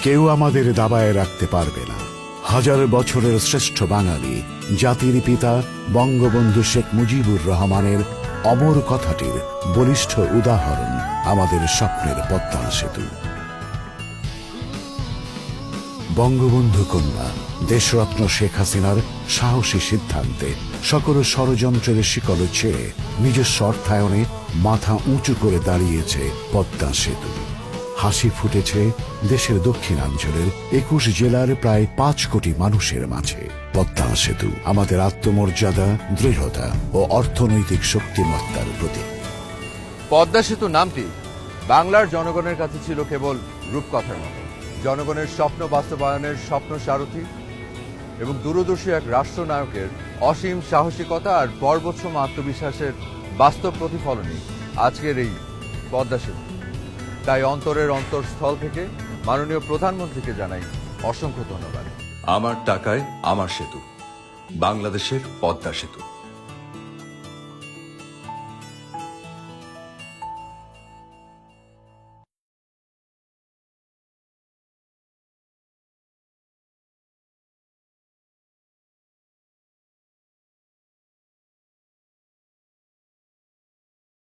কেউ আমাদের দাবায় রাখতে পারবে না। হাজার বছরের শ্রেষ্ঠ বাঙালি জাতির পিতা বঙ্গবন্ধু শেখ মুজিবুর রহমানের অমর কথাটির বলিষ্ঠ উদাহরণ আমাদের স্বপ্নের পদ্মা সেতু। বঙ্গবন্ধু কন্যা দেশরত্ন শেখ হাসিনার সাহসী সিদ্ধান্তে সকল ষড়যন্ত্রের শিকল ছেড়ে নিজস্ব অর্থায়নে মাথা উঁচু করে দাঁড়িয়েছে পদ্মা সেতু। হাসি ফুটেছে দেশের দক্ষিণাঞ্চলের ২১ জেলার প্রায় ৫ কোটি মানুষের মাঝে। পদ্মা সেতু আমাদের আত্মমর্যাদা, দৃঢ়তা ও অর্থনৈতিক শক্তিমত্তার প্রতীক। পদ্মা সেতু নামটি বাংলার জনগণের কাছে ছিল কেবল রূপকথার মতো। জনগণের স্বপ্ন বাস্তবায়নের স্বপ্ন সারথি এবং দূরদর্শী এক রাষ্ট্রনায়কের অসীম সাহসিকতা আর পর্বতসম আত্মবিশ্বাসের বাস্তব প্রতিফলনই আজকের এই পদ্মা সেতু। তাই অন্তরের অন্তরস্থল থেকে মাননীয় প্রধানমন্ত্রীকে জানাই অসংখ্য ধন্যবাদ। আমার টাকায় আমার সেতু, বাংলাদেশের পদ্মা সেতু।